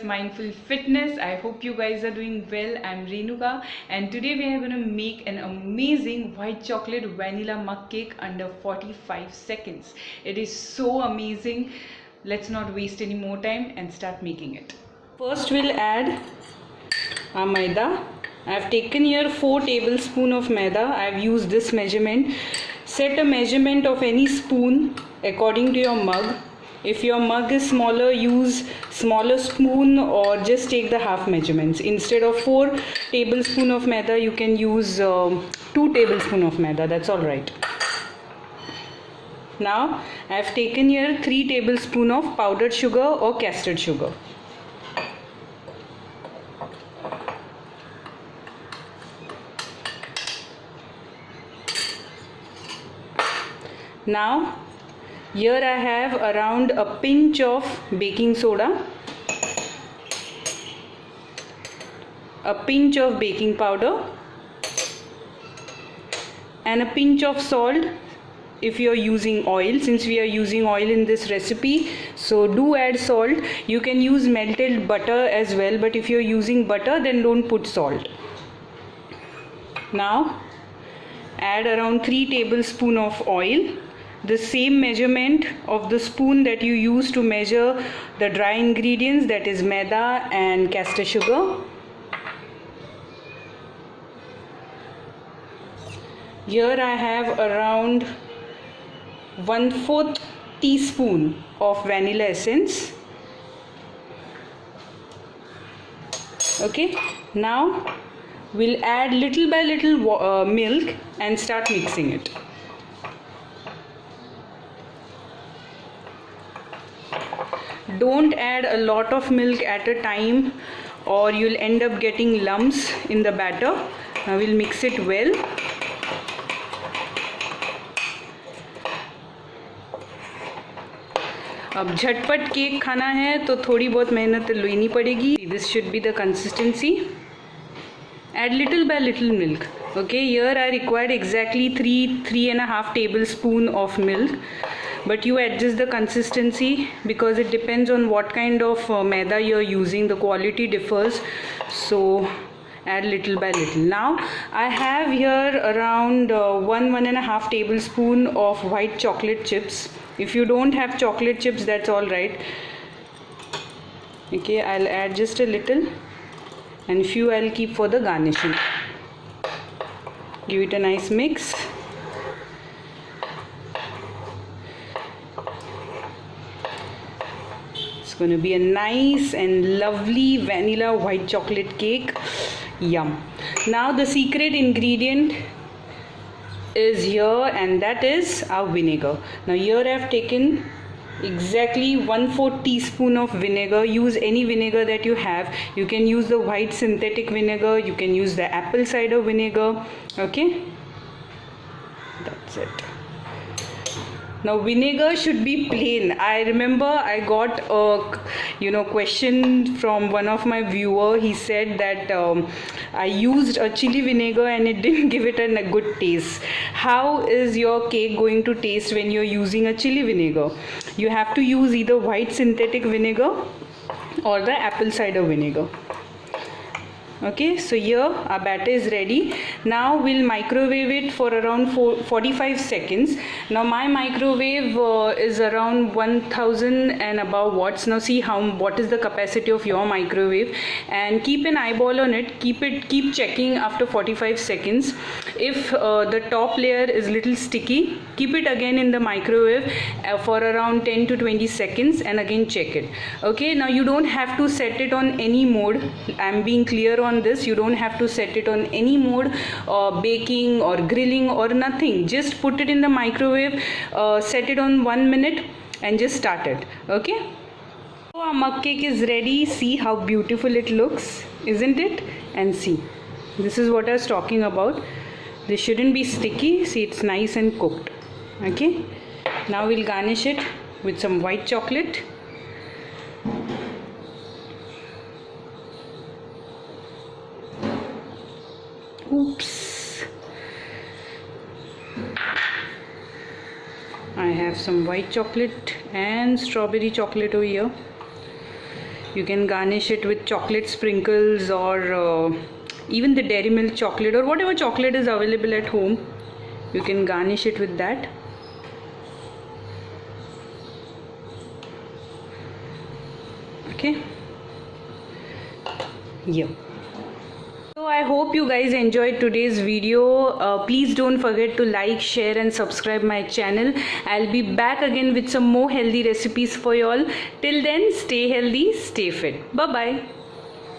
Mindful Fitness. I hope you guys are doing well. I'm Renuka and today we are going to make an amazing white chocolate vanilla mug cake under 45 seconds. It is so amazing. Let's not waste any more time and start making it. First we'll add our maida. I have taken here 4 tablespoons of maida. I have used this measurement. Set a measurement of any spoon according to your mug. If your mug is smaller, use smaller spoon or just take the half measurements. Instead of 4 tablespoons of maida, you can use 2 tablespoons of maida. That's all right. Now I have taken here 3 tablespoons of powdered sugar or custard sugar. Now here I have around a pinch of baking soda, a pinch of baking powder and a pinch of salt if you are using oil. Since we are using oil in this recipe, so do add salt. You can use melted butter as well, but if you are using butter then don't put salt. Now add around 3 tablespoons of oil. The same measurement of the spoon that you use to measure the dry ingredients, that is maida and castor sugar. Here I have around 1/4 teaspoon of vanilla essence. Okay, now we'll add little by little milk and start mixing it. Don't add a lot of milk at a time or you'll end up getting lumps in the batter. Now we'll mix it well. अब झटपट cake खाना है तो थोड़ी बहुत मेहनत लेनी पड़ेगी. This should be the consistency. Add little by little milk. Okay, here I required exactly 3.5 tablespoons of milk. But you adjust the consistency because it depends on what kind of maida you are using. The quality differs, so add little by little. Now I have here around 1.5 tablespoons of white chocolate chips. If you don't have chocolate chips, that's all right. Okay, I'll add just a little and few I'll keep for the garnishing. Give it a nice mix. It's going to be a nice and lovely vanilla white chocolate cake. Yum. Now the secret ingredient is here, and that is our vinegar. Now here I have taken exactly 1/4 teaspoon of vinegar. Use any vinegar that you have. You can use the white synthetic vinegar, you can use the apple cider vinegar. Okay, that's it. Now vinegar should be plain. I remember I got a question from one of my viewer. He said that I used a chili vinegar and it didn't give it a good taste. How is your cake going to taste when you're using a chili vinegar? You have to use either white synthetic vinegar or the apple cider vinegar. Okay, so here our batter is ready. Now we'll microwave it for around 45 seconds. Now my microwave is around 1000 and above watts. Now see what is the capacity of your microwave and keep an eyeball on it. Keep checking after 45 seconds. If the top layer is little sticky, keep it again in the microwave for around 10 to 20 seconds and again check it. Okay, now you don't have to set it on any mode. I'm being clear on this. You don't have to set it on any mode, baking or grilling or nothing. Just put it in the microwave, set it on 1 minute and just start it. Okay, so our mug cake is ready. See how beautiful it looks, isn't it? And see, this is what I was talking about. This shouldn't be sticky. See, it's nice and cooked. Okay, now we'll garnish it with some white chocolate. Oops, I have some white chocolate and strawberry chocolate over here. You can garnish it with chocolate sprinkles or even the dairy milk chocolate or whatever chocolate is available at home. You can garnish it with that. Okay. Yeah. So I hope you guys enjoyed today's video. Please don't forget to like, share and subscribe my channel. I'll be back again with some more healthy recipes for you all. Till then, stay healthy, stay fit. Bye bye.